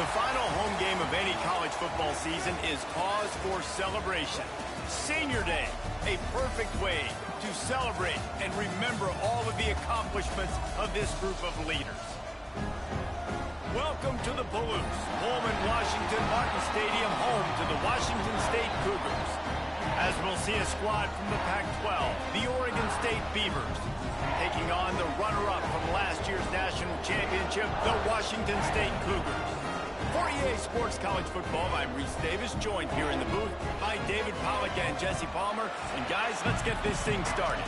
The final home game of any college football season is cause for celebration. Senior Day, a perfect way to celebrate and remember all of the accomplishments of this group of leaders. Welcome to the Palouse, Pullman Washington Martin Stadium, home to the Washington State Cougars. As we'll see a squad from the Pac-12, the Oregon State Beavers, taking on the runner-up from last year's national championship, the Washington State Cougars. For EA Sports College Football, I'm Reese Davis, joined here in the booth by David Pollack and Jesse Palmer. And guys, let's get this thing started.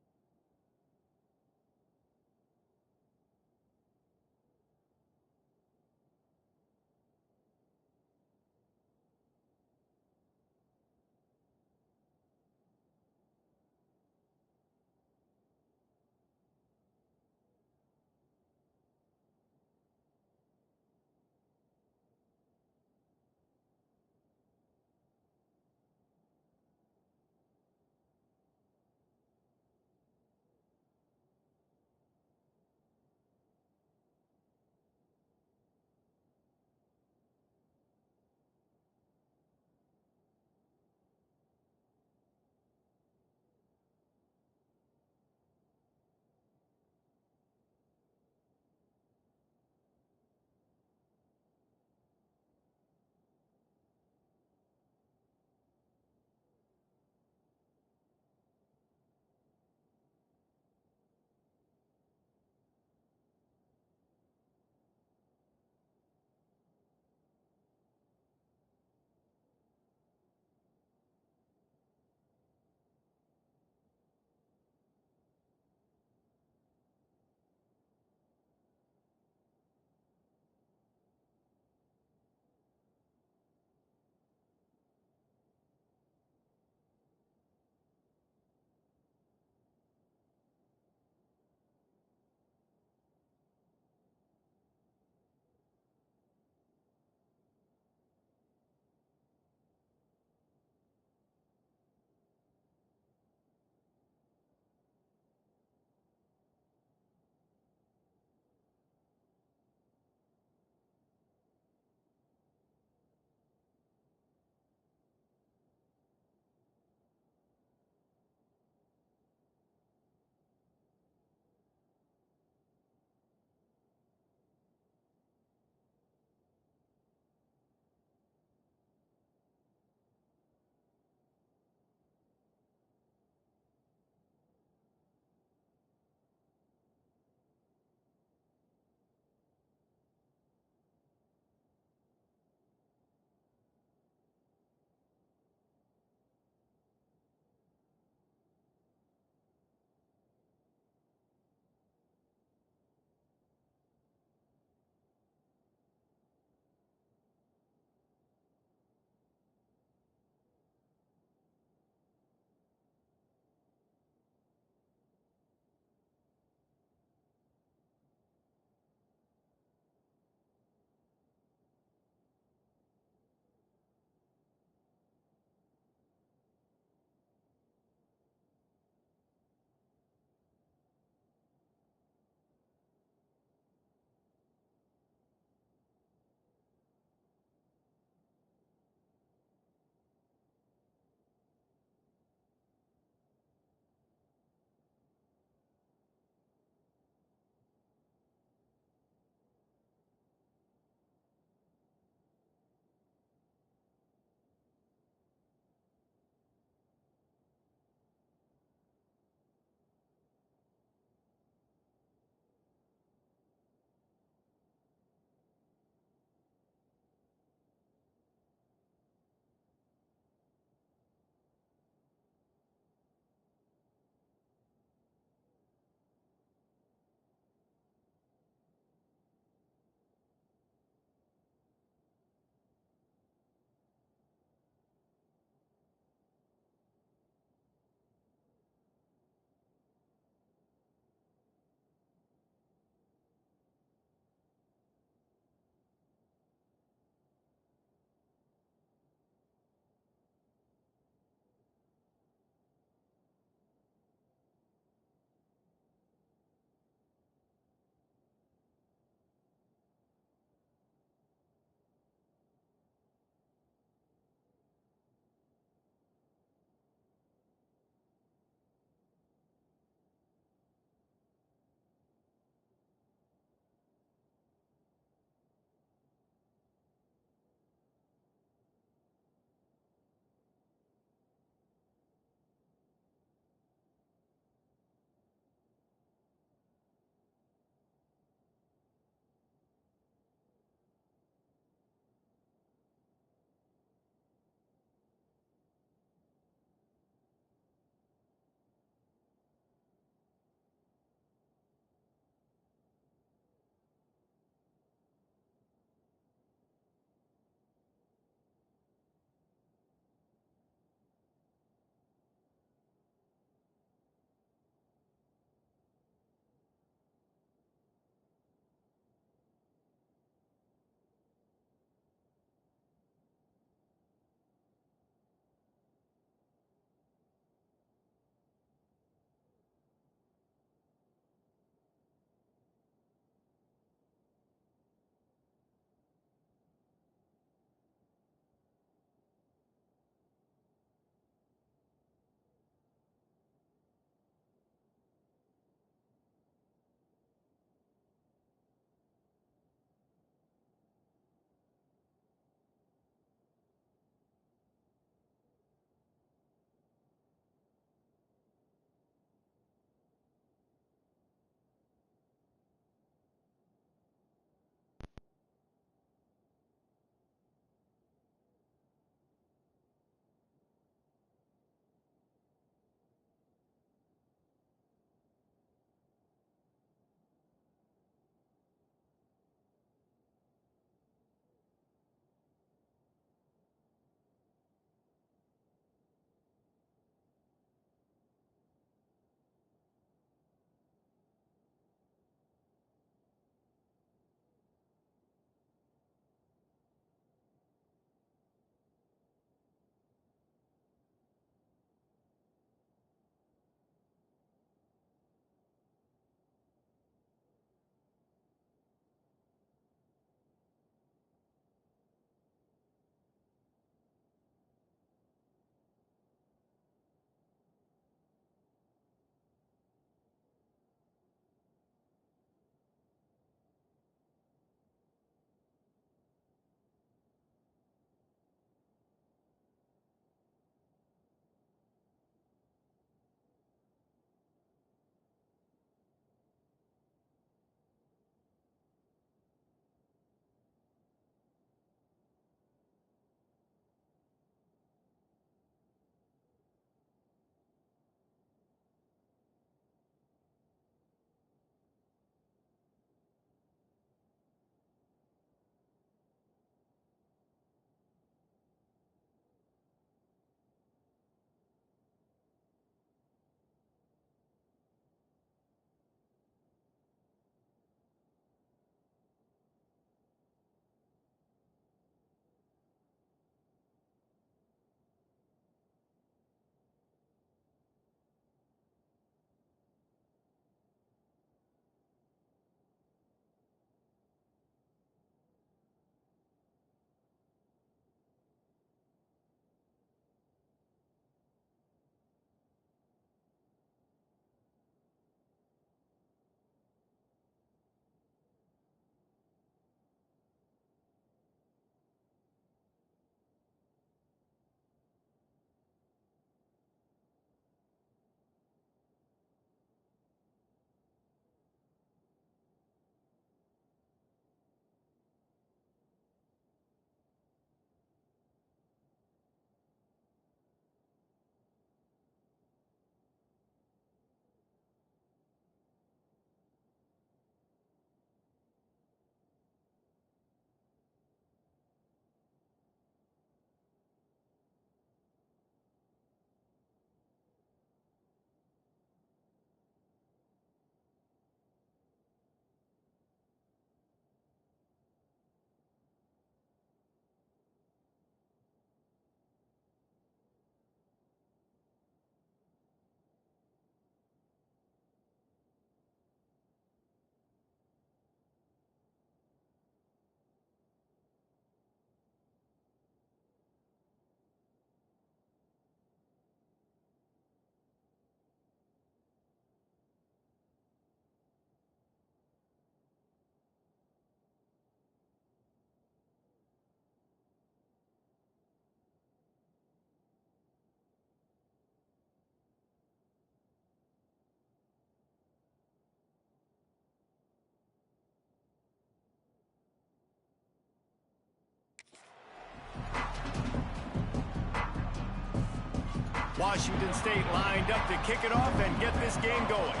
Washington State lined up to kick it off and get this game going.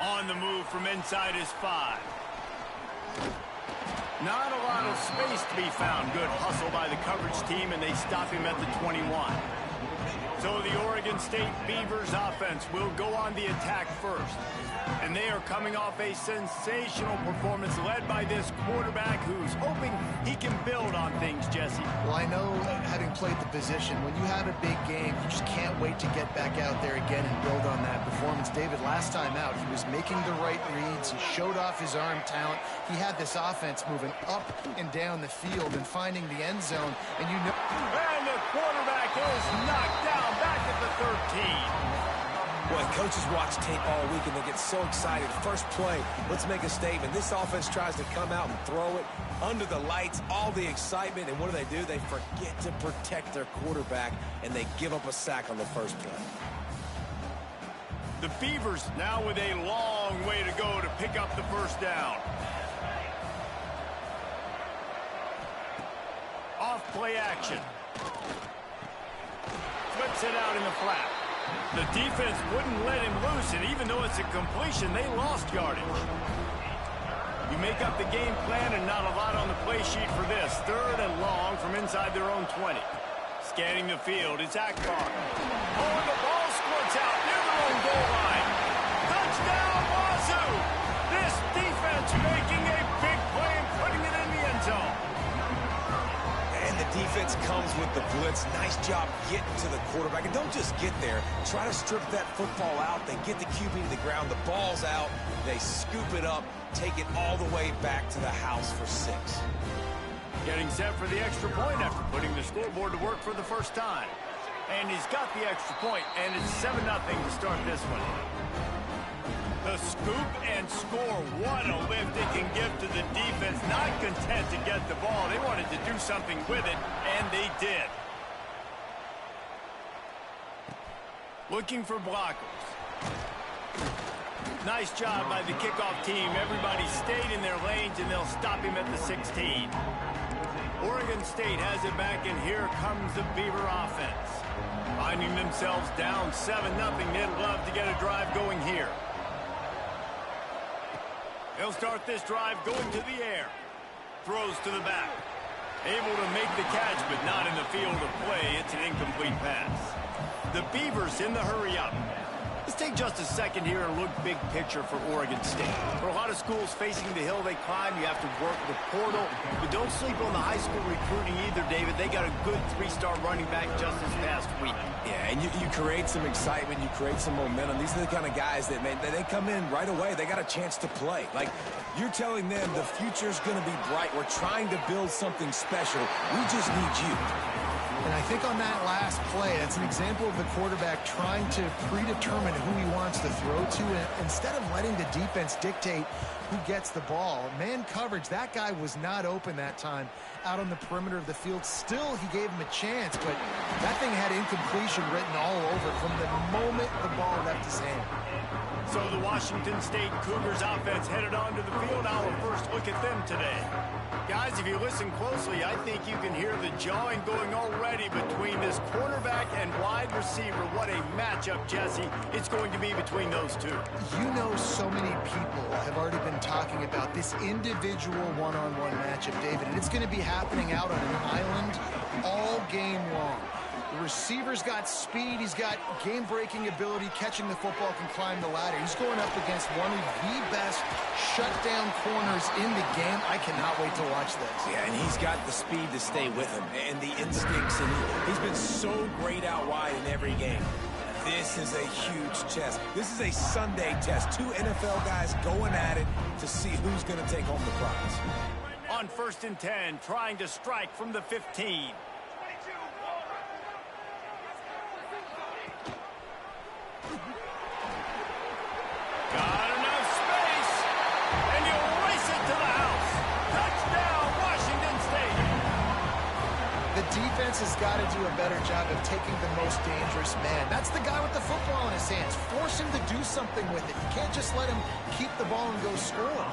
On the move from inside his 5. Not a lot of space to be found. Good hustle by the coverage team, and they stop him at the 21. So the Oregon State Beavers offense will go on the attack first. And they are coming off a sensational performance led by this quarterback who's hoping he can build on things, Jesse. Well, I know, having played the position, when you have a big game, you just can't wait to get back out there again and build on that performance. David, last time out, he was making the right reads. He showed off his arm talent. He had this offense moving up and down the field and finding the end zone. And you know... And the quarterback is knocked down back at the 13. Boy, coaches watch tape all week and they get so excited. First play, let's make a statement. This offense tries to come out and throw it under the lights, all the excitement, and what do? They forget to protect their quarterback, and they give up a sack on the first play. The Beavers now with a long way to go to pick up the first down. Off play action. Flips it out in the flat. The defense wouldn't let him loose, and even though it's a completion, they lost yardage. You make up the game plan and not a lot on the play sheet for this. 3rd and long from inside their own 20. Scanning the field, it's Akbar. Oh, the ball squirts out near their own goal line. Touchdown, Wazzu! This defense making a big play and putting it in the end zone. And the defense comes with the blitz. Nice job getting to the quarterback. And don't just get there. Try to strip that football out. They get the QB to the ground. The ball's out. They scoop it up, take it all the way back to the house for 6. Getting set for the extra point after putting the scoreboard to work for the first time. And he's got the extra point, and it's 7-0 to start this one. The scoop and score. What a lift it can give to the defense. Not content to get the ball. They wanted to do something with it, and they did. Looking for blockers. Nice job by the kickoff team. Everybody stayed in their lanes, and they'll stop him at the 16. Oregon State has it back, and here comes the Beaver offense. Finding themselves down 7-0. They'd love to get a drive going here. They'll start this drive going to the air. Throws to the back. Able to make the catch, but not in the field of play. It's an incomplete pass. The Beavers in the hurry-up. Let's take just a second here and look big picture for Oregon State. For a lot of schools facing the hill they climb, you have to work the portal. But don't sleep on the high school recruiting either, David. They got a good 3-star running back just this past week. Yeah, and you create some excitement, you create some momentum. These are the kind of guys that, man, they come in right away. They got a chance to play. Like, you're telling them the future's going to be bright. We're trying to build something special. We just need you. And I think on that last play, that's an example of the quarterback trying to predetermine who he wants to throw to, and instead of letting the defense dictate who gets the ball. Man coverage, that guy was not open that time out on the perimeter of the field. Still, he gave him a chance, but that thing had incompletion written all over from the moment the ball left his hand. So the Washington State Cougars offense headed onto the field. Our first look at them today. Guys, if you listen closely, I think you can hear the jawing going already between this quarterback and wide receiver. What a matchup, Jesse, it's going to be between those two. You know, so many people have already been talking about this individual one-on-one matchup, David, and it's going to be happening out on an island all game long. The receiver's got speed, he's got game-breaking ability, catching the football, can climb the ladder. He's going up against one of the best shutdown corners in the game. I cannot wait to watch this. Yeah, and he's got the speed to stay with him and the instincts, and he's been so great out wide in every game. This is a huge test. This is a Sunday test. Two NFL guys going at it to see who's going to take home the prize. On 1st and 10, trying to strike from the 15. Got enough space, and he'll race it to the house. Touchdown, Washington State. The defense has got to do a better job of taking the most dangerous man. That's the guy with the football in his hands. Force him to do something with it. You can't just let him keep the ball and go score.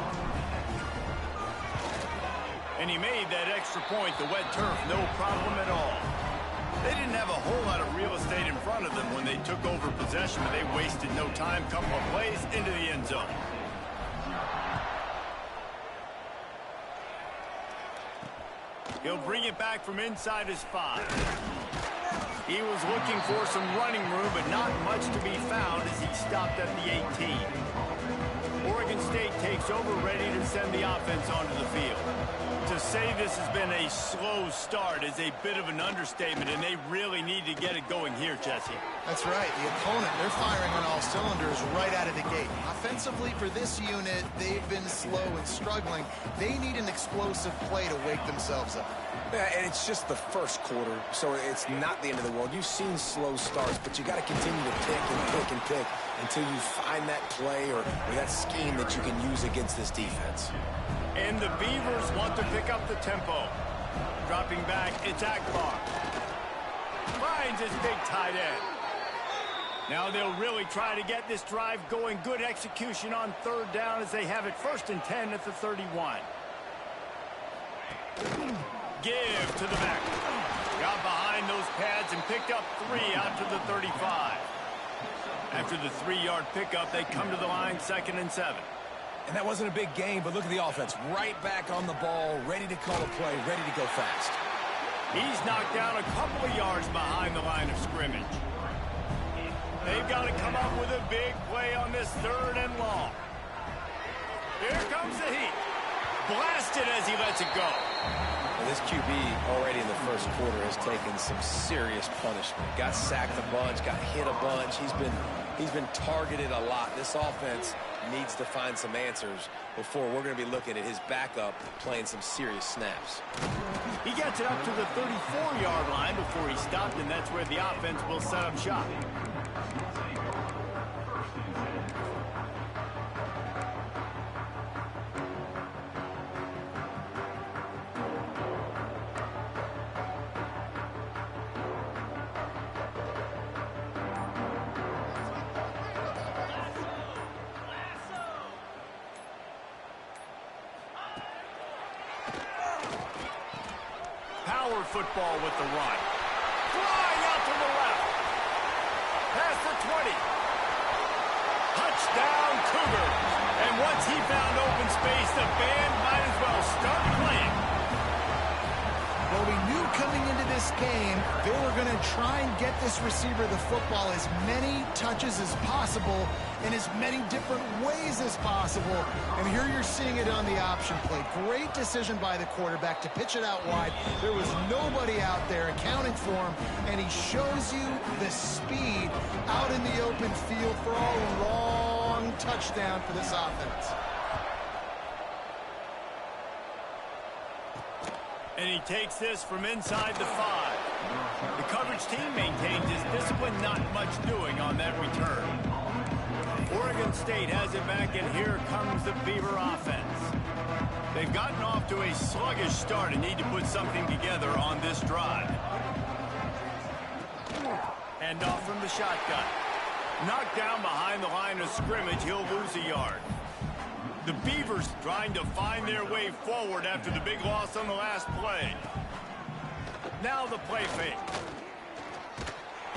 And he made that extra point, the wet turf, no problem at all. They didn't have a whole lot of real estate in front of them when they took over possession, but they wasted no time. Couple of plays into the end zone. He'll bring it back from inside his 5. He was looking for some running room, but not much to be found as he stopped at the 18. Oregon State takes over, ready to send the offense onto the field. To say this has been a slow start is a bit of an understatement, and they really need to get it going here, Jesse. That's right. The opponent, they're firing on all cylinders right out of the gate. Offensively, for this unit, they've been slow and struggling. They need an explosive play to wake themselves up. Yeah, and it's just the first quarter, so it's not the end of the world. You've seen slow starts, but you got to continue to pick and pick and pick until you find that play or that scheme that you can use against this defense. And the Beavers want to pick up the tempo. Dropping back, it's Akbar. Finds his big tight end. Now they'll really try to get this drive going. Good execution on 3rd down as they have it 1st and 10 at the 31. Give to the back. Got behind those pads and picked up 3 out to the 35. After the 3-yard pickup, they come to the line 2nd and 7. And that wasn't a big game, but look at the offense. Right back on the ball, ready to call a play, ready to go fast. He's knocked down a couple of yards behind the line of scrimmage. They've got to come up with a big play on this 3rd and long. Here comes the heat. Blasted as he lets it go. Well, this QB already in the first quarter has taken some serious punishment. Got sacked a bunch, got hit a bunch. He's been targeted a lot. This offense needs to find some answers before we're going to be looking at his backup playing some serious snaps. He gets it up to the 34-yard line before he stopped, and that's where the offense will set up shop. Power football with the run. Flying out to the left. Past the 20. Touchdown Cougars. And once he found open space, the band might as well start playing. Well, we knew coming into this game they were going to try and get this receiver the football as many touches as possible in as many different ways as possible. And here you're seeing it on the option play. Great decision by the quarterback to pitch it out wide. There was nobody out there accounting for him, and he shows you the speed out in the open field for a long touchdown for this offense. And he takes this from inside the 5. The coverage team maintains his discipline, not much doing on that return. Oregon State has it back, and here comes the Beaver offense. They've gotten off to a sluggish start and need to put something together on this drive. Hand off from the shotgun. Knocked down behind the line of scrimmage, he'll lose a yard. The Beavers trying to find their way forward after the big loss on the last play. Now the play fake.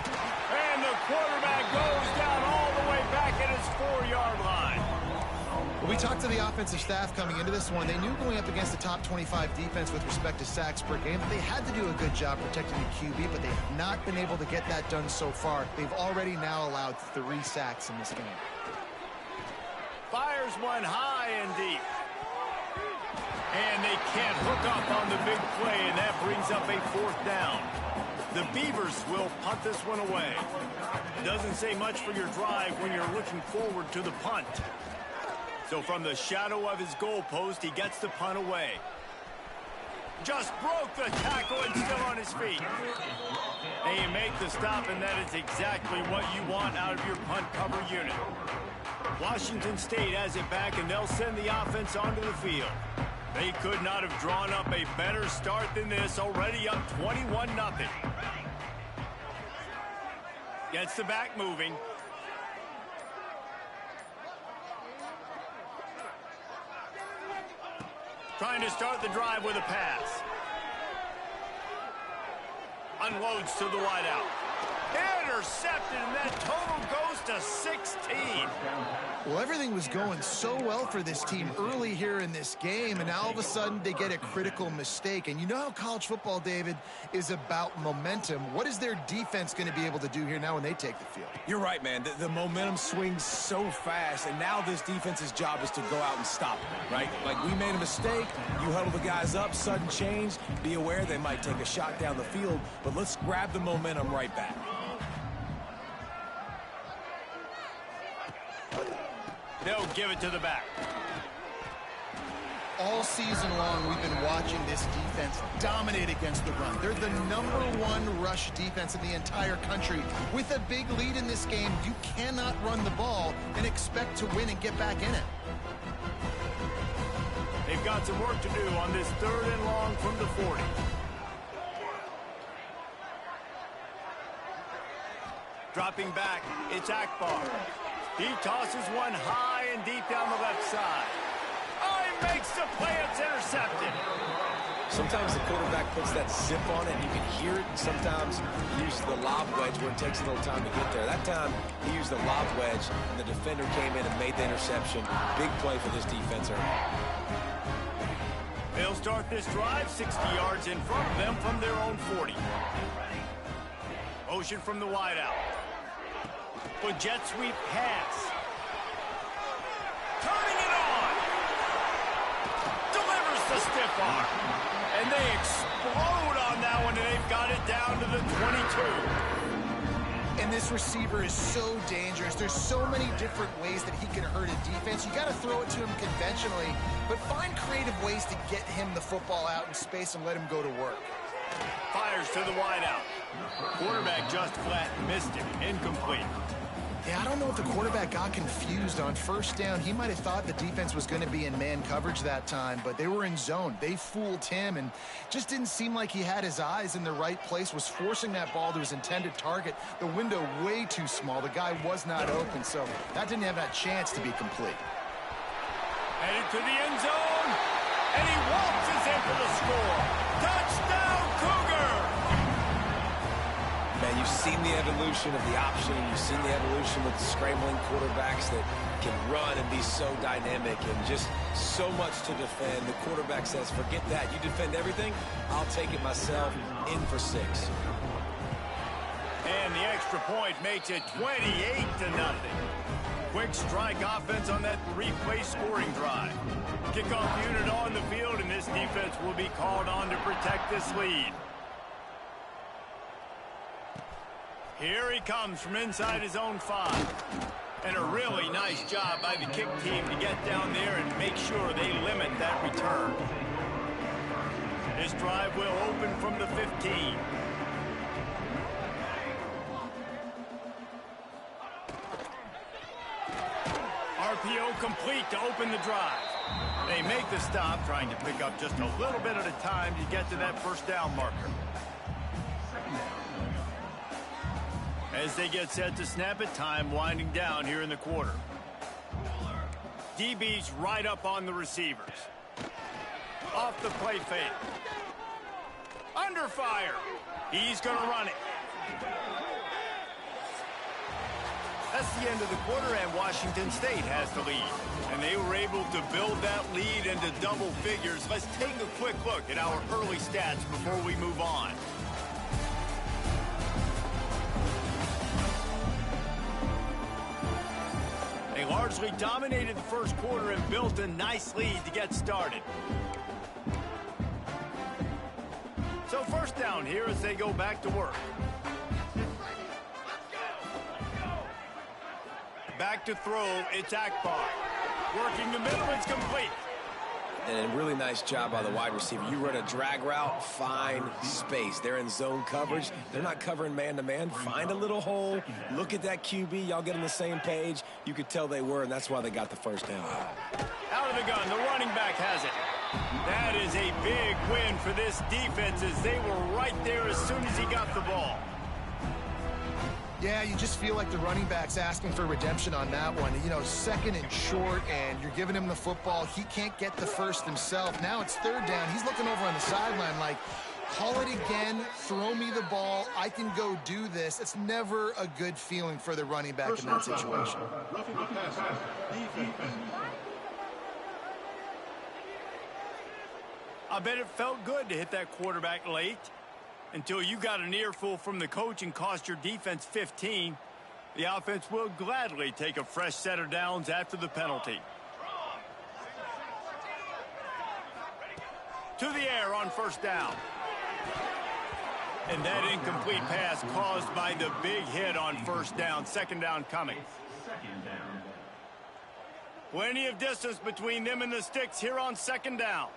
And the quarterback goes down all the way back at his 4-yard line. Well, we talked to the offensive staff coming into this one. They knew going up against the top 25 defense with respect to sacks per game, but they had to do a good job protecting the QB, but they have not been able to get that done so far. They've already now allowed 3 sacks in this game. Fires one high and deep. And they can't hook up on the big play, and that brings up a 4th down. The Beavers will punt this one away. Doesn't say much for your drive when you're looking forward to the punt. So from the shadow of his goalpost, he gets the punt away. Just broke the tackle and still on his feet. And you make the stop, and that is exactly what you want out of your punt cover unit. Washington State has it back, and they'll send the offense onto the field. They could not have drawn up a better start than this, already up 21-0. Gets the back moving. Trying to start the drive with a pass. Unloads to the wideout. Intercepted, and that total goes to 16. Well, everything was going so well for this team early here in this game, and now all of a sudden they get a critical mistake. And you know how college football, David, is about momentum. What is their defense going to be able to do here now when they take the field? You're right, man. The momentum swings so fast, and now this defense's job is to go out and stop it, right? Like, we made a mistake, you huddle the guys up, sudden change, be aware they might take a shot down the field, but let's grab the momentum right back. They'll give it to the back. All season long, we've been watching this defense dominate against the run. They're the #1 rush defense in the entire country. With a big lead in this game, you cannot run the ball and expect to win and get back in it. They've got some work to do on this 3rd and long from the 40. Dropping back, it's Akbar. He tosses one high and deep down the left side. Oh, he makes the play. It's intercepted. Sometimes the quarterback puts that zip on it, and you can hear it. Sometimes he uses the lob wedge where it takes a little time to get there. That time, he used the lob wedge, and the defender came in and made the interception. Big play for this defense. They'll start this drive 60 yards in front of them from their own 40. Motion from the wideout. With jet sweep pass. Turning it on. Delivers the stiff arm. And they explode on that one, and they've got it down to the 22. And this receiver is so dangerous. There's so many different ways that he can hurt a defense. You got to throw it to him conventionally, but find creative ways to get him the football out in space and let him go to work. Fires to the wideout. Quarterback just flat missed it. Incomplete. Yeah, I don't know if the quarterback got confused on 1st down. He might have thought the defense was going to be in man coverage that time, but they were in zone. They fooled him and just didn't seem like he had his eyes in the right place, was forcing that ball to his intended target. The window way too small. The guy was not open, so that didn't have that chance to be complete. Headed to the end zone, and he waltzes in for the score. Touchdown, Cougar! Man, you've seen the evolution of the option. You've seen the evolution with scrambling quarterbacks that can run and be so dynamic and just so much to defend. The quarterback says, forget that. You defend everything, I'll take it myself. In for 6. And the extra point makes it 28-0. Quick strike offense on that 3-play scoring drive. Kickoff unit on the field, and this defense will be called on to protect this lead. Here he comes from inside his own 5. And a really nice job by the kick team to get down there and make sure they limit that return. This drive will open from the 15. RPO complete to open the drive. They make the stop, trying to pick up just a little bit at a time to get to that 1st down marker. As they get set to snap it, time winding down here in the quarter. DB's right up on the receivers. Off the play fake. Under fire. He's going to run it. That's the end of the quarter, and Washington State has the lead. And they were able to build that lead into double figures. Let's take a quick look at our early stats before we move on. They largely dominated the 1st quarter and built a nice lead to get started. So 1st down here as they go back to work. Back to throw, it's Akbar. Working the middle, it's complete. And a really nice job by the wide receiver. You run a drag route, find space. They're in zone coverage. They're not covering man-to-man. Find a little hole. Look at that QB. Y'all get on the same page. You could tell they were, and that's why they got the 1st down. Out of the gun, the running back has it. That is a big win for this defense as they were right there as soon as he got the ball. Yeah, you just feel like the running back's asking for redemption on that one. You know, 2nd and short, and you're giving him the football. He can't get the first himself. Now it's 3rd down. He's looking over on the sideline like, call it again, throw me the ball, I can go do this. It's never a good feeling for the running back in that situation. I bet it felt good to hit that quarterback late until you got an earful from the coach and cost your defense 15. The offense will gladly take a fresh set of downs after the penalty. To the air on 1st down. And that incomplete pass caused by the big hit on 1st down. 2nd down coming. Plenty of distance between them and the sticks here on 2nd down.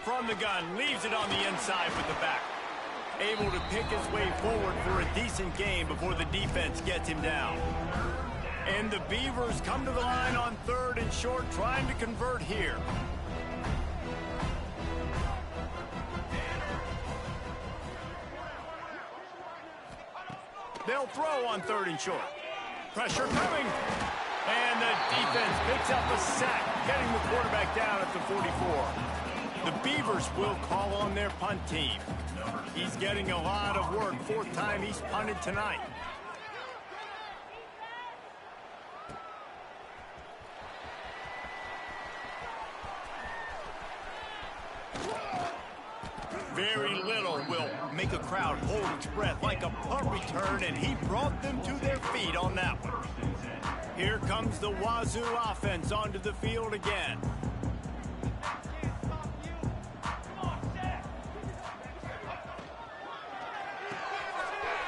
From the gun, leaves it on the inside with the back. Able to pick his way forward for a decent gain before the defense gets him down. And the Beavers come to the line on 3rd and short, trying to convert here. They'll throw on 3rd and short. Pressure coming. And the defense picks up a sack, getting the quarterback down at the 44. The Beavers will call on their punt team. He's getting a lot of work. 4th time he's punted tonight. Very little will make a crowd hold its breath like a punt return, and he brought them to their feet on that one. Here comes the Wazzu offense onto the field again.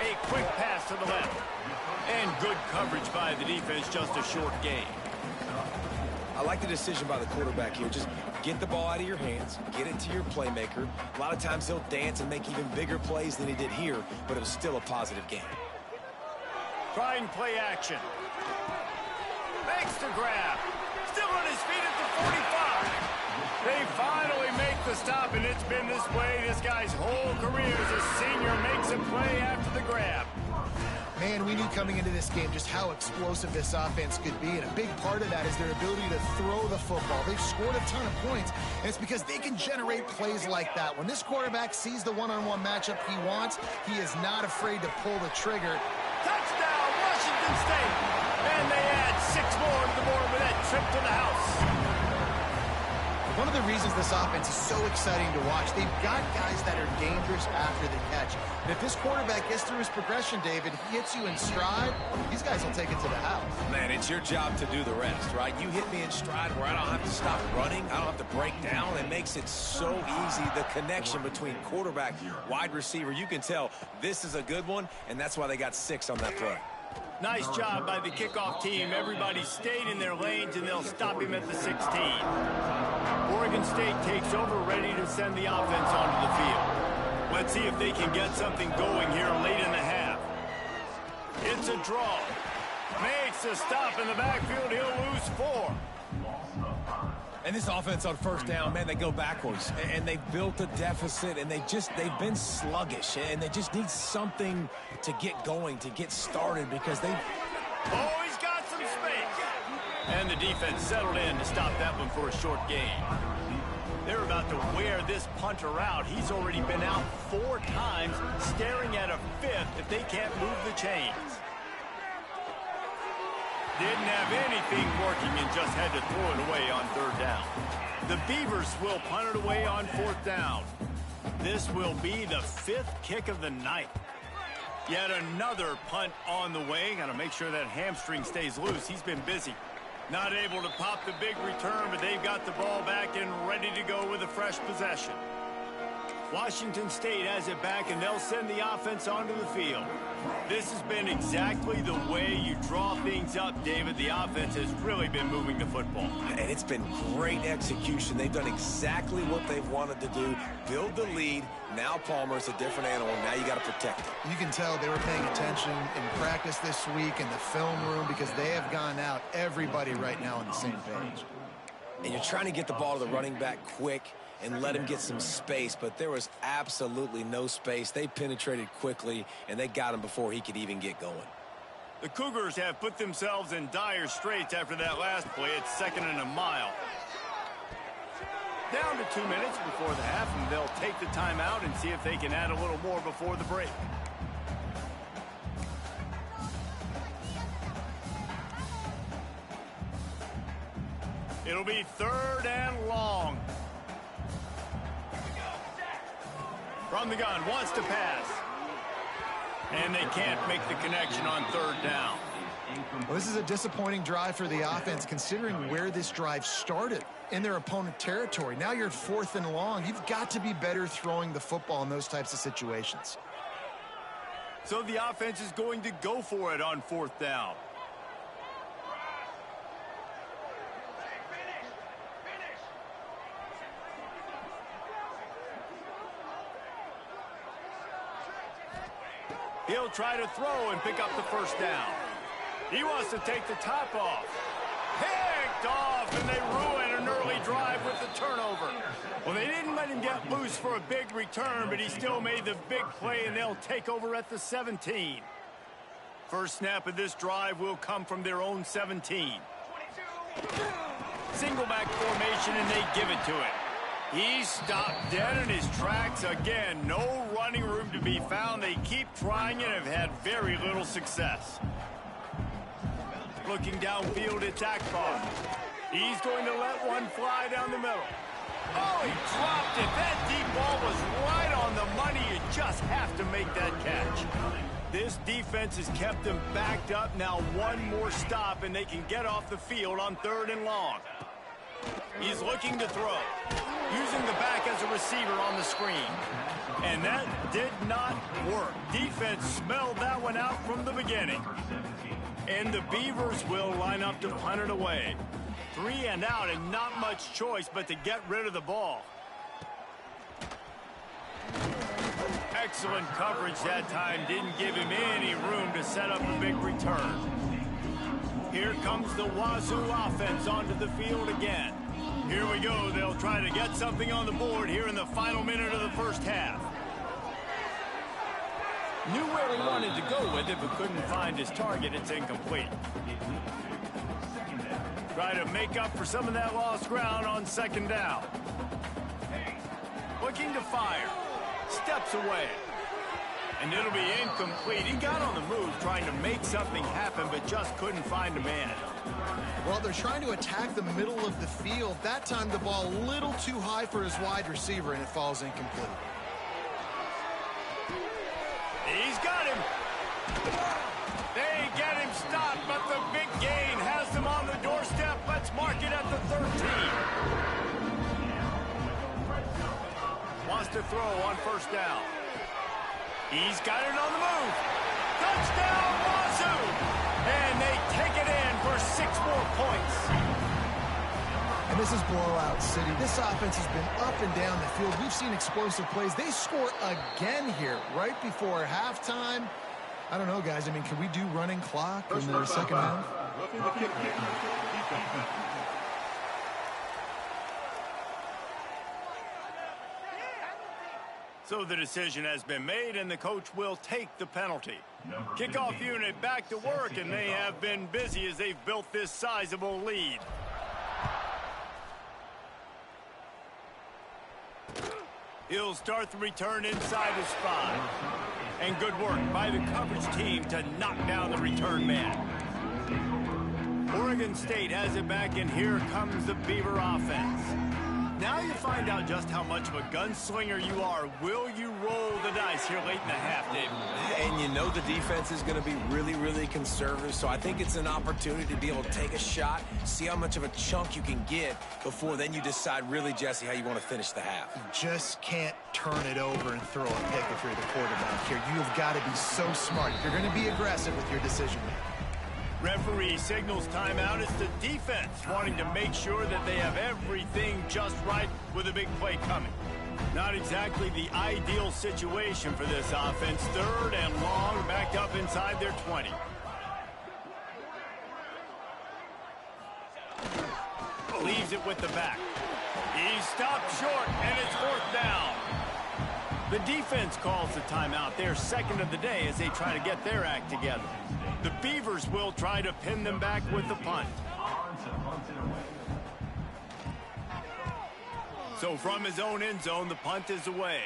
A quick pass to the left. And good coverage by the defense, just a short gain. I like the decision by the quarterback here. Just get the ball out of your hands, get it to your playmaker. A lot of times he'll dance and make even bigger plays than he did here, but it was still a positive game. Try and play action. Makes the grab. Still on his feet at the 45. They finally make the stop, and it's been this way this guy's whole career as a senior. Makes a play after the grab. Man, we knew coming into this game just how explosive this offense could be, and a big part of that is their ability to throw the football. They've scored a ton of points, and it's because they can generate plays like that. When this quarterback sees the one-on-one matchup he wants, he is not afraid to pull the trigger. Touchdown, Washington State! And they add 6 more to the board with that trip to the house. One of the reasons this offense is so exciting to watch, they've got guys that are dangerous after the catch. And if this quarterback gets through his progression, David, he hits you in stride, these guys will take it to the house. Man, it's your job to do the rest, right? You hit me in stride where I don't have to stop running. I don't have to break down. It makes it so easy. The connection between quarterback, wide receiver, you can tell this is a good one, and that's why they got 6 on that play. Nice job by the kickoff team. Everybody stayed in their lanes, and they'll stop him at the 16. Oregon State takes over, ready to send the offense onto the field. Let's see if they can get something going here late in the half. It's a draw. Makes a stop in the backfield. He'll lose 4. And this offense on 1st down, man, they go backwards. And they've built a deficit, and they've been sluggish. And they just need something to get going, to get started, because they've... Oh, he's got some space. And the defense settled in to stop that one for a short gain. They're about to wear this punter out. He's already been out 4 times, staring at a 5th if they can't move the chains. Didn't have anything working and just had to throw it away on 3rd down. The Beavers will punt it away on 4th down. This will be the 5th kick of the night. Yet another punt on the way. Got to make sure that hamstring stays loose. He's been busy. Not able to pop the big return, but they've got the ball back and ready to go with a fresh possession. Washington State has it back, and they'll send the offense onto the field. This has been exactly the way you draw things up, David. The offense has really been moving the football. And it's been great execution. They've done exactly what they've wanted to do. Build the lead. Now Palmer's a different animal. Now you got to protect it. You can tell they were paying attention in practice this week in the film room because they have gone out, everybody right now on the same page. And you're trying to get the ball to the running back quick and let him get some space, but there was absolutely no space. They penetrated quickly, and they got him before he could even get going. The Cougars have put themselves in dire straits after that last play. It's 2nd and a mile. Down to 2 minutes before the half, and they'll take the timeout and see if they can add a little more before the break. It'll be 3rd and long. From the gun, wants to pass. And they can't make the connection on 3rd down. Well, this is a disappointing drive for the offense, considering where this drive started, in their opponent territory. Now you're at 4th and long. You've got to be better throwing the football in those types of situations. So the offense is going to go for it on 4th down. He'll try to throw and pick up the 1st down. He wants to take the top off. Picked off, and they ruin an early drive with the turnover. Well, they didn't let him get loose for a big return, but he still made the big play, and they'll take over at the 17. First snap of this drive will come from their own 17. Single back formation, and they give it to him. He's stopped dead in his tracks again. No running room to be found. They keep trying and have had very little success. Looking downfield, it's Akbar. He's going to let one fly down the middle. Oh, he dropped it. That deep ball was right on the money. You just have to make that catch. This defense has kept them backed up. Now one more stop, and they can get off the field on 3rd and long. He's looking to throw, using the back as a receiver on the screen. And that did not work. Defense smelled that one out from the beginning. And the Beavers will line up to punt it away. 3 and out, and not much choice but to get rid of the ball. Excellent coverage that time. Didn't give him any room to set up a big return. Here comes the Wazzu offense onto the field again. Here we go. They'll try to get something on the board here in the final minute of the first half. Knew where he wanted to go with it, but couldn't find his target. It's incomplete. Try to make up for some of that lost ground on 2nd down. Looking to fire. Steps away. And it'll be incomplete. He got on the move trying to make something happen, but just couldn't find a man. Well, they're trying to attack the middle of the field. That time the ball a little too high for his wide receiver, and it falls incomplete. He's got him. They get him stopped, but the big gain has them on the doorstep. Let's mark it at the 13. Wants to throw on 1st down. He's got it on the move. Touchdown, Wazzu! And they take it in for 6 more points. And this is blowout city. This offense has been up and down the field. We've seen explosive plays. They score again here right before halftime. I don't know, guys. I mean, can we do running clock in the second half? So the decision has been made, and the coach will take the penalty. Kickoff unit back to work, and they have been busy as they've built this sizable lead. He'll start the return inside his 5. And good work by the coverage team to knock down the return man. Oregon State has it back, and here comes the Beaver offense. Now you find out just how much of a gunslinger you are. Will you roll the dice here late in the half, David? And you know the defense is going to be really, really conservative, so I think it's an opportunity to be able to take a shot, see how much of a chunk you can get before then you decide really, Jesse, how you want to finish the half. You just can't turn it over and throw a pick if you're the quarterback here. You have got to be so smart. You're going to be aggressive with your decision making. Referee signals timeout. It's the defense wanting to make sure that they have everything just right with a big play coming. Not exactly the ideal situation for this offense. 3rd and long, backed up inside their 20. Leaves it with the back. He stopped short, and it's 4th down. The defense calls the timeout. They're second of the day as they try to get their act together. The Beavers will try to pin them back with the punt. So from his own end zone, the punt is away.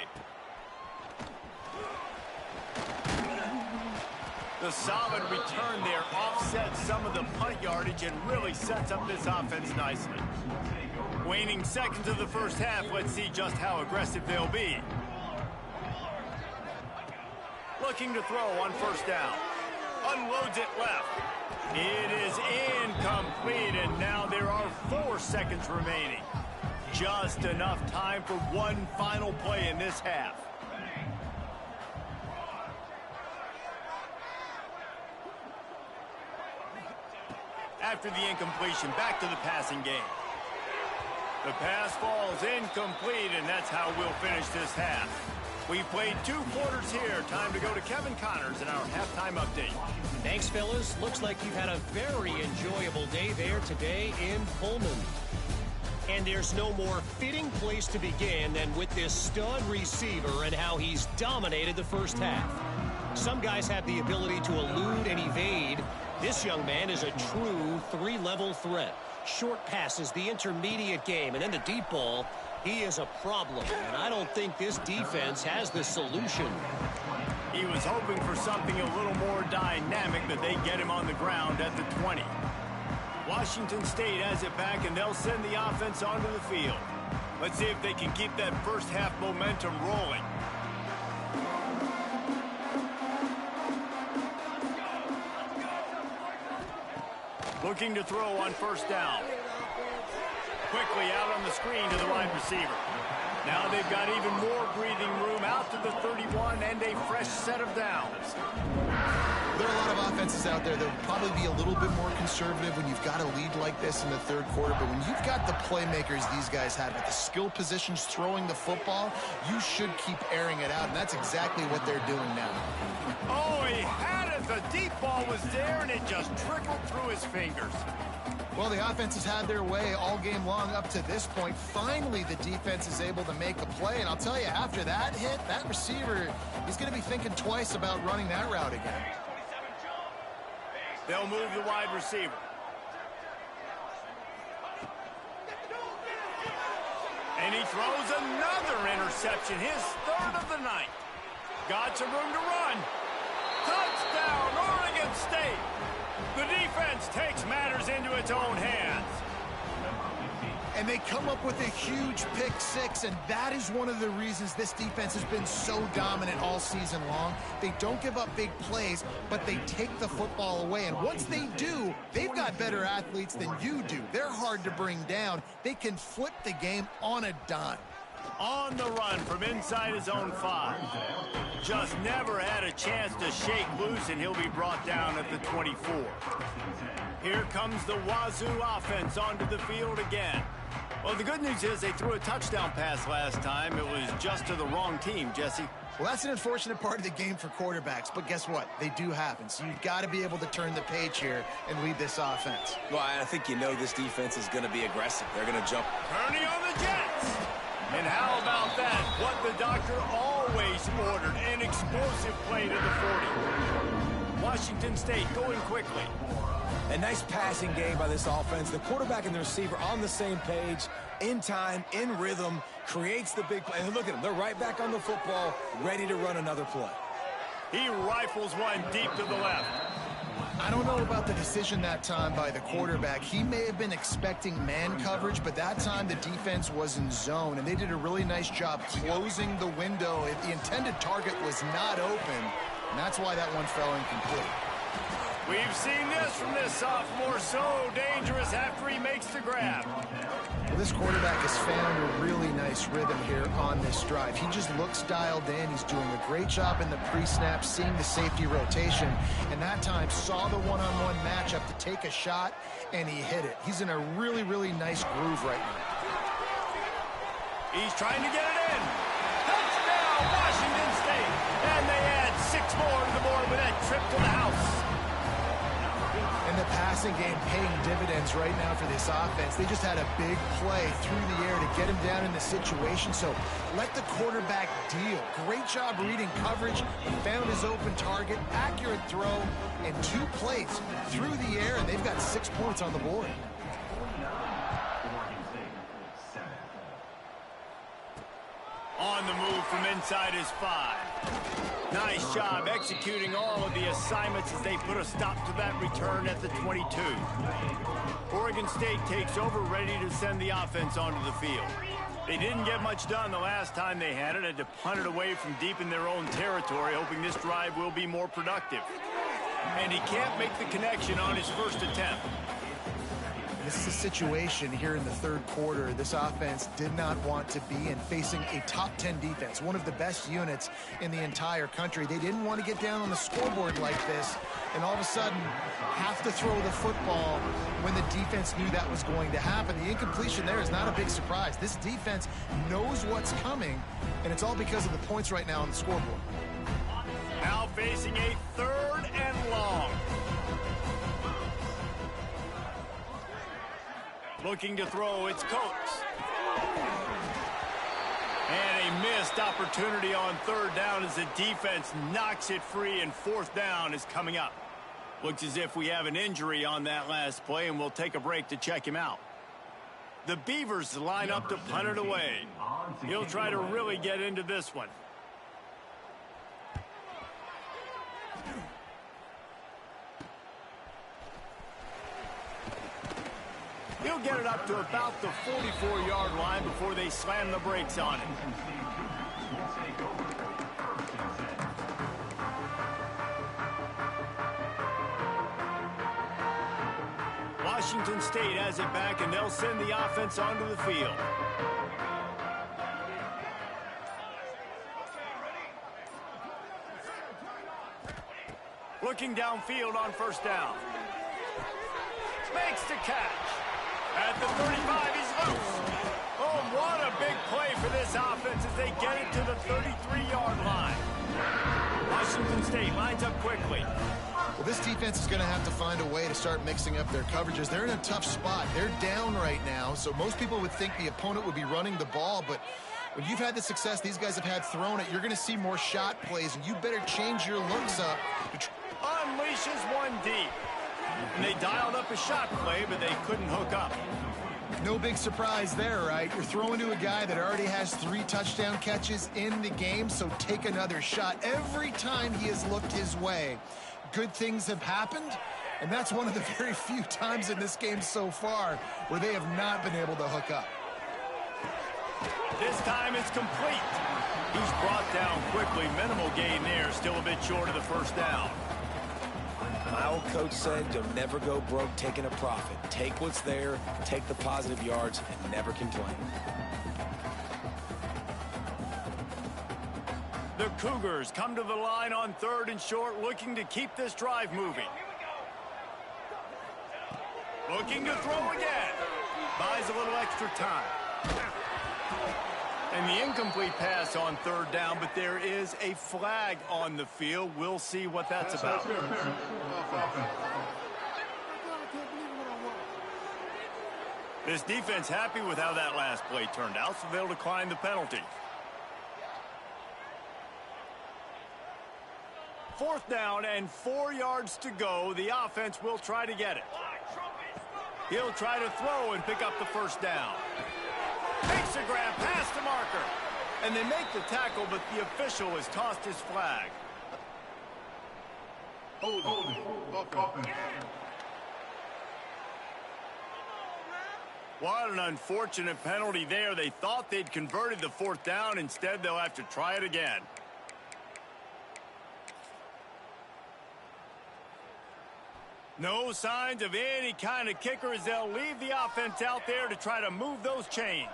The solid return there offsets some of the punt yardage and really sets up this offense nicely. Waning seconds of the first half, let's see just how aggressive they'll be. Looking to throw on 1st down. Unloads it left. It is incomplete, and now there are 4 seconds remaining. Just enough time for one final play in this half. After the incompletion, back to the passing game. The pass falls incomplete, and that's how we'll finish this half. We played 2 quarters here. Time to go to Kevin Connors in our halftime update. Thanks, fellas. Looks like you've had a very enjoyable day there today in Pullman. And there's no more fitting place to begin than with this stud receiver and how he's dominated the first half. Some guys have the ability to elude and evade. This young man is a true 3-level threat. Short passes, the intermediate game, and then the deep ball. He is a problem, and I don't think this defense has the solution. He was hoping for something a little more dynamic, but they get him on the ground at the 20. Washington State has it back, and they'll send the offense onto the field. Let's see if they can keep that first half momentum rolling. Looking to throw on 1st down. Quickly out on the screen to the wide receiver. Now they've got even more breathing room out to the 31 and a fresh set of downs. There are a lot of offenses out there that will probably be a little bit more conservative when you've got a lead like this in the 3rd quarter. But when you've got the playmakers these guys have at the skill positions throwing the football, you should keep airing it out. And that's exactly what they're doing now. Oh, he had it. The deep ball was there, and it just trickled through his fingers. Well, the offense has had their way all game long up to this point. Finally, the defense is able to make a play. And I'll tell you, after that hit, that receiver, he's going to be thinking twice about running that route again. They'll move the wide receiver. And he throws another interception, his 3rd of the night. Got some room to run. Touchdown, Oregon State. The defense takes matters into its own hands. And they come up with a huge pick 6, and that is one of the reasons this defense has been so dominant all season long. They don't give up big plays, but they take the football away. And once they do, they've got better athletes than you do. They're hard to bring down. They can flip the game on a dime. On the run from inside his own 5. Just never had a chance to shake loose, and he'll be brought down at the 24. Here comes the Wazzu offense onto the field again. Well, the good news is they threw a touchdown pass last time. It was just to the wrong team, Jesse. Well, that's an unfortunate part of the game for quarterbacks, but guess what? They do happen. So you've got to be able to turn the page here and lead this offense. Well, I think you know this defense is going to be aggressive. They're going to jump. Turning on the Jets. And how about that? What the doctor always ordered, an explosive play to the 40. Washington State going quickly. A nice passing game by this offense. The quarterback and the receiver on the same page, in time, in rhythm, creates the big play. And look at them. They're right back on the football, ready to run another play. He rifles one deep to the left. I don't know about the decision that time by the quarterback. He may have been expecting man coverage, but that time the defense was in zone, and they did a really nice job closing the window. The intended target was not open, and that's why that one fell incomplete. We've seen this from this sophomore, so dangerous after he makes the grab. Well, this quarterback has found a really nice rhythm here on this drive. He just looks dialed in. He's doing a great job in the pre-snap, seeing the safety rotation, and that time saw the one-on-one matchup to take a shot, and he hit it. He's in a really, really nice groove right now. He's trying to get it in. Touchdown, Washington State. And they add 6 more to the board with that trip to the house. And the passing game paying dividends right now for this offense. They just had a big play through the air to get him down in the situation, so let the quarterback deal. Great job reading coverage. He found his open target, accurate throw, and 2 plays through the air, and they've got 6 points on the board. On the move from inside his 5. Nice job executing all of the assignments as they put a stop to that return at the 22. Oregon State takes over, ready to send the offense onto the field. They didn't get much done the last time they had it, had to punt it away from deep in their own territory, hoping this drive will be more productive. And he can't make the connection on his first attempt. This is a situation here in the third quarter this offense did not want to be in, facing a top 10 defense, one of the best units in the entire country. They didn't want to get down on the scoreboard like this and all of a sudden have to throw the football when the defense knew that was going to happen. The incompletion there is not a big surprise. This defense knows what's coming, and it's all because of the points right now on the scoreboard. Now facing a 3rd and long. Looking to throw, it's Coates. And a missed opportunity on 3rd down as the defense knocks it free, and 4th down is coming up. Looks as if we have an injury on that last play, and we'll take a break to check him out. The Beavers line up to punt it away. He'll try to really get into this one. He'll get it up to about the 44-yard line before they slam the brakes on it. Washington State has it back, and they'll send the offense onto the field. Looking downfield on 1st down. Makes the catch. At the 35, he's loose. Oh, what a big play for this offense as they get it to the 33-yard line. Washington State lines up quickly. Well, this defense is going to have to find a way to start mixing up their coverages. They're in a tough spot. They're down right now, so most people would think the opponent would be running the ball, but when you've had the success these guys have had throwing it, you're going to see more shot plays, and you better change your looks up. Unleashes one deep. And they dialed up a shot play, but they couldn't hook up. No big surprise there, right? You're throwing to a guy that already has 3 touchdown catches in the game, so take another shot. Every time he has looked his way, good things have happened, and that's one of the very few times in this game so far where they have not been able to hook up. This time it's complete. He's brought down quickly. Minimal gain there, still a bit short of the 1st down. My old coach said you'll never go broke taking a profit. Take what's there, take the positive yards, and never complain. The Cougars come to the line on 3rd and short, looking to keep this drive moving. Looking to throw again. Buys a little extra time. And the incomplete pass on 3rd down, but there is a flag on the field. We'll see what that's about. This defense happy with how that last play turned out, so they'll decline the penalty. 4th down and 4 yards to go. The offense will try to get it. He'll try to throw and pick up the 1st down. Makes a grab past the marker. And they make the tackle, but the official has tossed his flag. What an unfortunate penalty there. They thought they'd converted the 4th down. Instead, they'll have to try it again. No signs of any kind of kicker as they'll leave the offense out there to try to move those chains.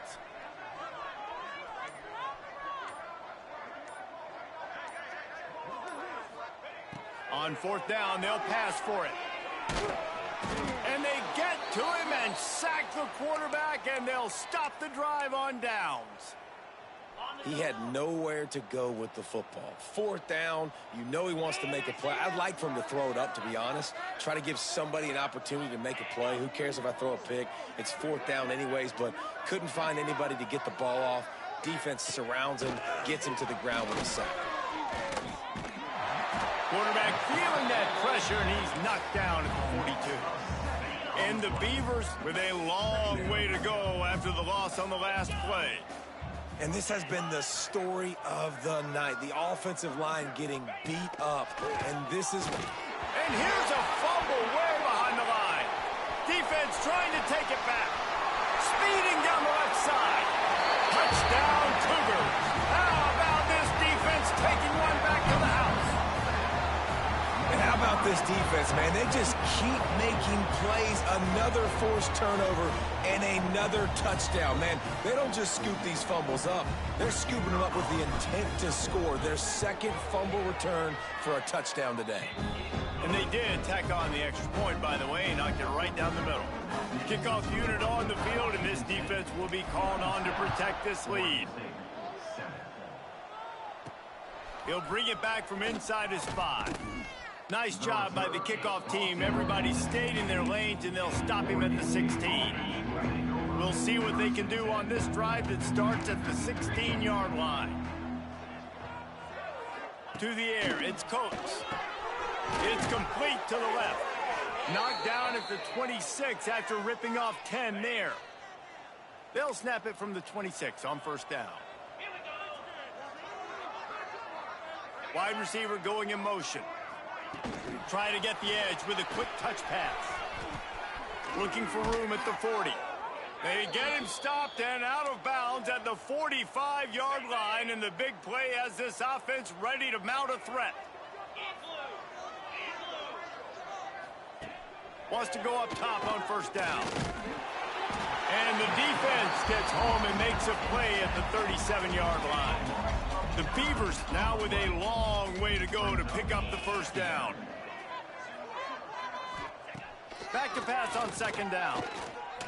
On 4th down, they'll pass for it. And they get to him and sack the quarterback, and they'll stop the drive on downs. He had nowhere to go with the football. Fourth down, you know he wants to make a play. I'd like for him to throw it up, to be honest. Try to give somebody an opportunity to make a play. Who cares if I throw a pick? It's fourth down anyways, but couldn't find anybody to get the ball off. Defense surrounds him, gets him to the ground with a sack. Quarterback feeling that pressure, and he's knocked down at the 42. And the Beavers with a long way to go after the loss on the last play. And this has been the story of the night. The offensive line getting beat up. And this is... And here's a fumble way behind the line. Defense trying to take it back. Speeding down the left side. Touchdown, Cougars. How about this defense taking one back to the house? And how about this defense, man? They just keep making plays. Another forced turnover and another touchdown, man. They don't just scoop these fumbles up. They're scooping them up with the intent to score. Their second fumble return for a touchdown today. And they did tack on the extra point, by the way, and knocked it right down the middle. Kickoff unit on the field, and this defense will be called on to protect this lead. He'll bring it back from inside his 5. Nice job by the kickoff team. Everybody stayed in their lanes, and they'll stop him at the 16. We'll see what they can do on this drive that starts at the 16-yard line. To the air, it's Coates. It's complete to the left. Knocked down at the 26 after ripping off 10 there. They'll snap it from the 26 on first down. Wide receiver going in motion. Try to get the edge with a quick touch pass. Looking for room at the 40. They get him stopped and out of bounds at the 45-yard line, and the big play has this offense ready to mount a threat. Wants to go up top on first down. And the defense gets home and makes a play at the 37-yard line. The Beavers now with a long way to go to pick up the first down. Back to pass on second down.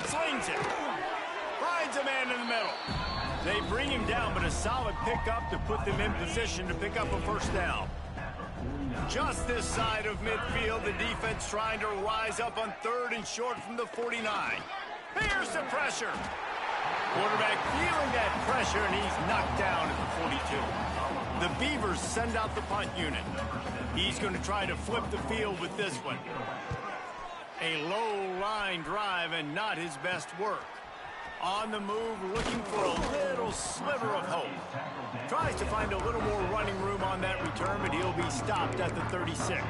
Slings it. Finds a man in the middle. They bring him down, but a solid pickup to put them in position to pick up a first down. Just this side of midfield, the defense trying to rise up on third and short from the 49. Here's the pressure. Quarterback feeling that pressure, and he's knocked down at the 42. The Beavers send out the punt unit. He's going to try to flip the field with this one. A low line drive and not his best work. On the move, looking for a little sliver of hope. Tries to find a little more running room on that return, but he'll be stopped at the 36.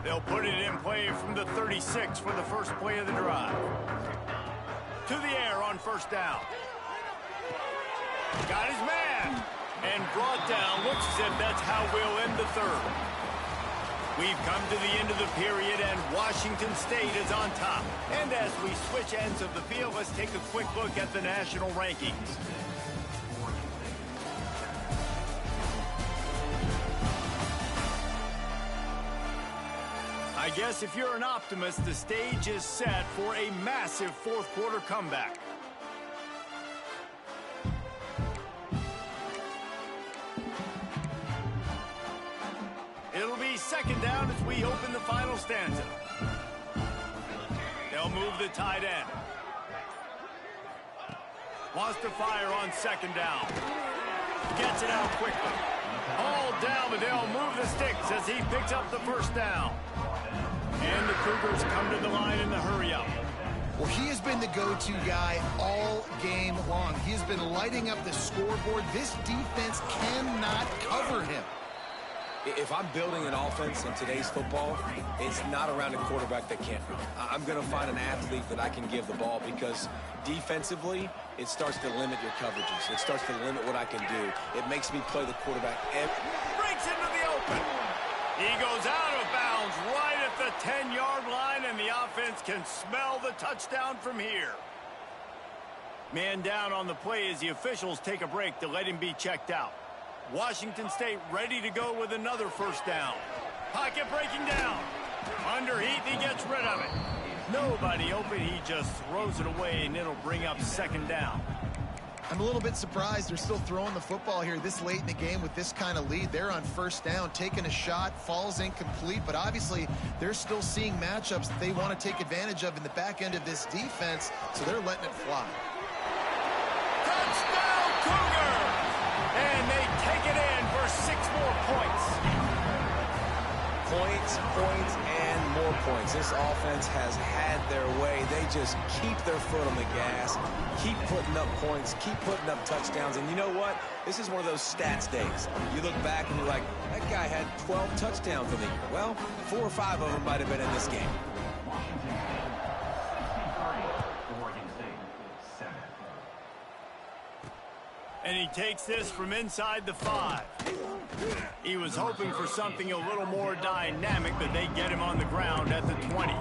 They'll put it in play from the 36 for the first play of the drive. To the air on first down. Got his man. And brought down. Looks as if that's how we'll end the third. We've come to the end of the period, and Washington State is on top. And as we switch ends of the field, let's take a quick look at the national rankings. I guess if you're an optimist, the stage is set for a massive fourth quarter comeback. It'll be second down as we open the final stanza. They'll move the tight end. Wants to fire on second down. Gets it out quickly. All down, but they'll move the sticks as he picks up the first down. And the Cougars come to the line in the hurry-up. Well, he has been the go-to guy all game long. He has been lighting up the scoreboard. This defense cannot cover him. If I'm building an offense in today's football, it's not around a quarterback that can't run. I'm going to find an athlete that I can give the ball, because defensively, it starts to limit your coverages. It starts to limit what I can do. It makes me play the quarterback. Breaks into the open. He goes out of bounds right at the 10-yard line, and the offense can smell the touchdown from here. Man down on the play as the officials take a break to let him be checked out. Washington State ready to go with another first down. Pocket breaking down. Under heat, he gets rid of it. Nobody open. He just throws it away, and it'll bring up second down. I'm a little bit surprised they're still throwing the football here this late in the game with this kind of lead. They're on first down, taking a shot, falls incomplete, but obviously they're still seeing matchups that they want to take advantage of in the back end of this defense, so they're letting it fly. Touchdown, Cougars! And they take it in for 6 more points. Points, points, and more points. This offense has had their way. They just keep their foot on the gas, keep putting up points, keep putting up touchdowns. And you know what? This is one of those stats days. You look back and you're like, that guy had 12 touchdowns in the year. Well, 4 or 5 of them might have been in this game. And he takes this from inside the 5. He was hoping for something a little more dynamic, but they get him on the ground at the 20.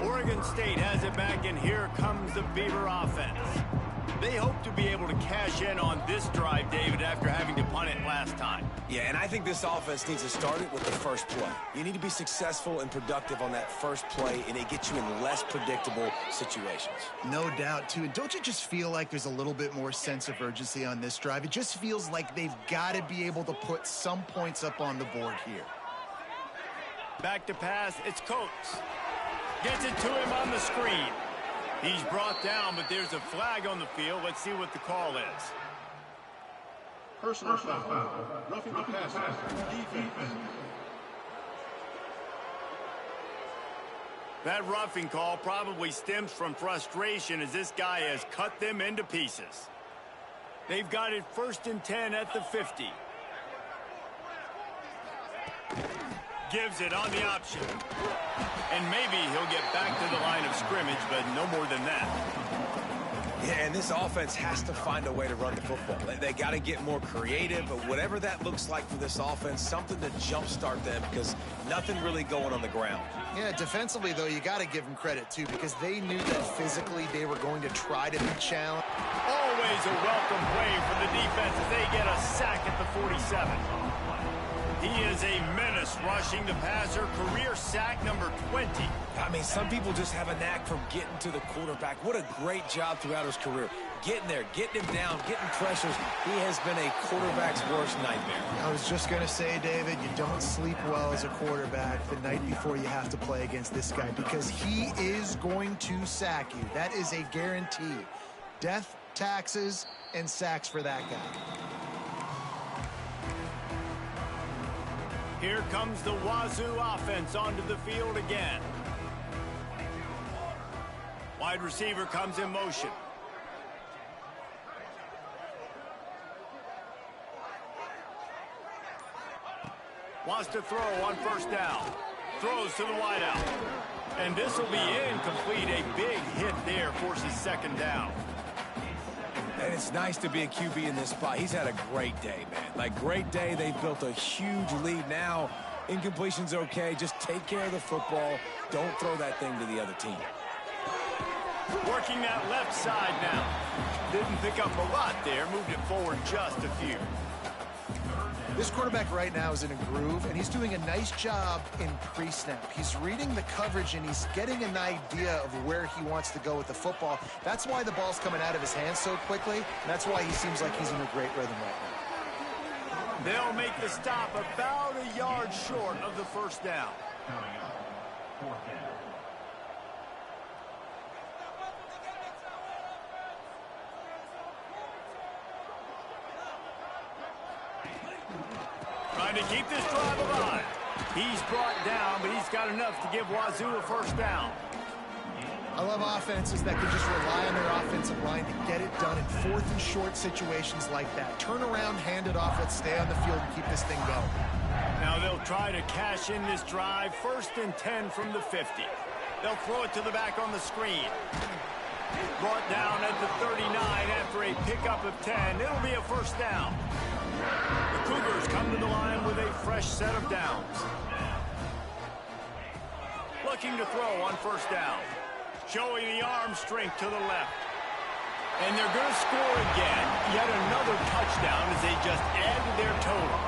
Oregon State has it back, and here comes the Beaver offense. They hope to be able to cash in on this drive, David, after having to punt it last time. Yeah, and I think this offense needs to start it with the first play. You need to be successful and productive on that first play, and it gets you in less predictable situations. No doubt, too. And don't you just feel like there's a little bit more sense of urgency on this drive? It just feels like they've got to be able to put some points up on the board here. Back to pass, it's Coates. Gets it to him on the screen. He's brought down, but there's a flag on the field. Let's see what the call is. Personal foul. Roughing the passer. Defense. That roughing call probably stems from frustration as this guy has cut them into pieces. They've got it 1st and 10 at the 50. Gives it on the option. And maybe he'll get back to the line of scrimmage, but no more than that. Yeah, and this offense has to find a way to run the football. They got to get more creative, but whatever that looks like for this offense, something to jumpstart them because nothing really going on the ground. Yeah, defensively, though, you got to give them credit, too, because they knew that physically they were going to try to be challenged. Always a welcome play for the defense as they get a sack at the 47. He is a menace rushing the passer, career sack number 20. I mean, some people just have a knack for getting to the quarterback. What a great job throughout his career. Getting there, getting him down, getting pressures. He has been a quarterback's worst nightmare. I was just going to say, David, you don't sleep well as a quarterback the night before you have to play against this guy because he is going to sack you. That is a guarantee. Death, taxes, and sacks for that guy. Here comes the Wazzu offense onto the field again. Wide receiver comes in motion. Wants to throw on 1st down. Throws to the wideout. And this will be incomplete. A big hit there forces 2nd down. And it's nice to be a QB in this spot. He's had a great day, man. Like, great day. They've built a huge lead now. Incompletion's okay. Just take care of the football. Don't throw that thing to the other team. Working that left side now. Didn't pick up a lot there. Moved it forward just a few. This quarterback right now is in a groove, and he's doing a nice job in pre-snap. He's reading the coverage, and he's getting an idea of where he wants to go with the football. That's why the ball's coming out of his hands so quickly, and that's why he seems like he's in a great rhythm right now. They'll make the stop about a yard short of the 1st down. Trying to keep this drive alive. He's brought down, but he's got enough to give Wazzu a 1st down. I love offenses that can just rely on their offensive line to get it done in 4th and short situations like that. Turn around, hand it off, let's stay on the field and keep this thing going. Now they'll try to cash in this drive. 1st and 10 from the 50. They'll throw it to the back on the screen. Brought down at the 39 after a pickup of 10. It'll be a 1st down. The Cougars come to the line with a fresh set of downs. Looking to throw on 1st down. Showing the arm strength to the left. And they're going to score again. Yet another touchdown as they just add to their total.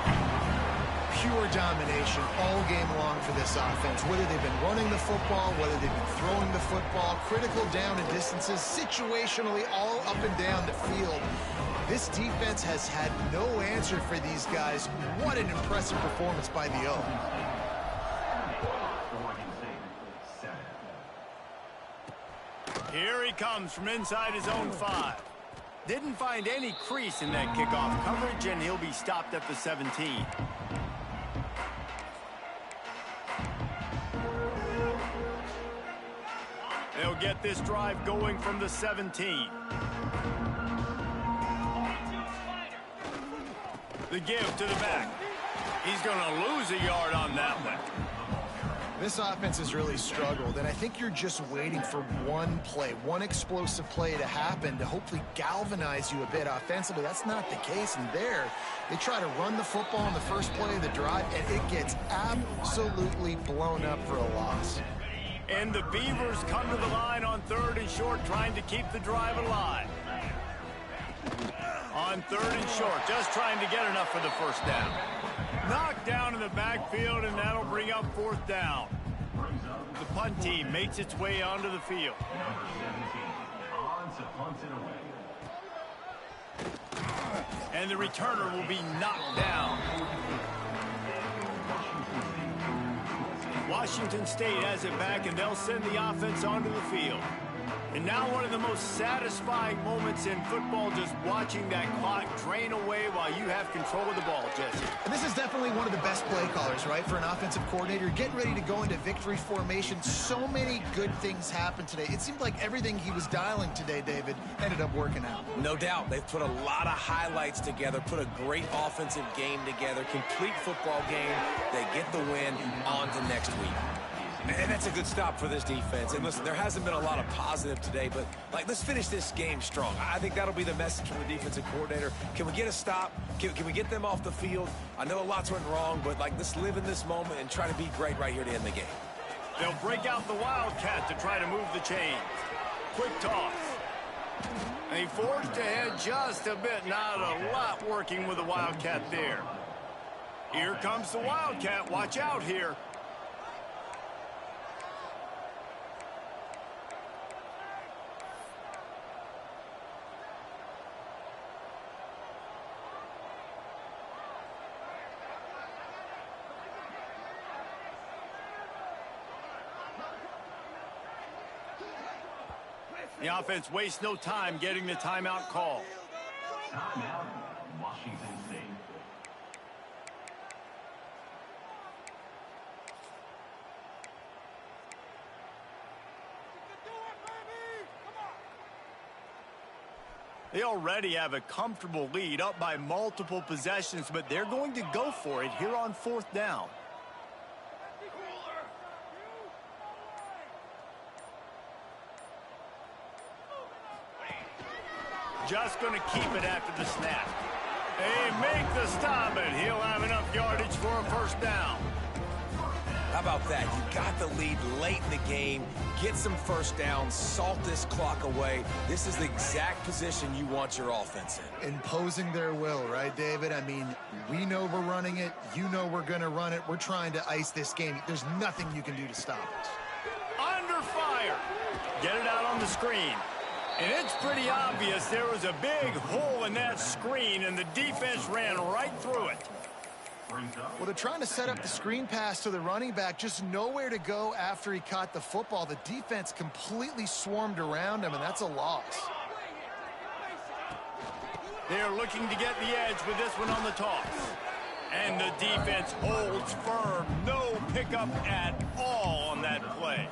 pure domination all game long for this offense. Whether they've been running the football, whether they've been throwing the football, critical down and distances, situationally all up and down the field. This defense has had no answer for these guys. What an impressive performance by the O. Here he comes from inside his own 5. Didn't find any crease in that kickoff coverage, and he'll be stopped at the 17. They'll get this drive going from the 17. The give to the back. He's going to lose a yard on that one. This offense has really struggled, and I think you're just waiting for one play, one explosive play to happen to hopefully galvanize you a bit offensively. That's not the case, and there, they try to run the football in the first play of the drive, and it gets absolutely blown up for a loss. And the Beavers come to the line on 3rd and short, trying to keep the drive alive. On 3rd and short, just trying to get enough for the first down. Knocked down in the backfield, and that'll bring up 4th down. The punt team makes its way onto the field. And the returner will be knocked down. Washington State has it back, and they'll send the offense onto the field. And now one of the most satisfying moments in football, just watching that clock drain away while you have control of the ball, Jesse. And this is definitely one of the best play callers, right, for an offensive coordinator. Getting ready to go into victory formation. So many good things happened today. It seemed like everything he was dialing today, David, ended up working out. No doubt. They've put a lot of highlights together, put a great offensive game together, complete football game. They get the win. On to next week. And that's a good stop for this defense. And listen, there hasn't been a lot of positive today, but let's finish this game strong. I think that'll be the message from the defensive coordinator. Can we get a stop? Can we get them off the field? I know lots went wrong, but let's live in this moment and try to be great right here to end the game. They'll break out the Wildcat to try to move the chains. Quick toss. They forged ahead just a bit. Not a lot working with the Wildcat there. Here comes the Wildcat. Watch out here. The offense wastes no time getting the timeout call. Timeout, Washington State. They already have a comfortable lead, up by multiple possessions, but they're going to go for it here on 4th down. Just going to keep it after the snap. They make the stop, and he'll have enough yardage for a 1st down. How about that? You got the lead late in the game. Get some 1st downs. Salt this clock away. This is the exact position you want your offense in. Imposing their will, right, David? I mean, we know we're running it. You know we're going to run it. We're trying to ice this game. There's nothing you can do to stop us. Under fire. Get it out on the screen. And it's pretty obvious there was a big hole in that screen, and the defense ran right through it. Well, they're trying to set up the screen pass to the running back, just nowhere to go after he caught the football. The defense completely swarmed around him, and that's a loss. They're looking to get the edge with this one on the toss. And the defense holds firm. No pickup at all on that play.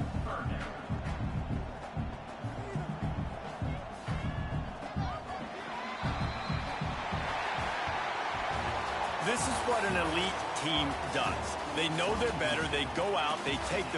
This is what an elite team does. They know they're better. They go out. They take the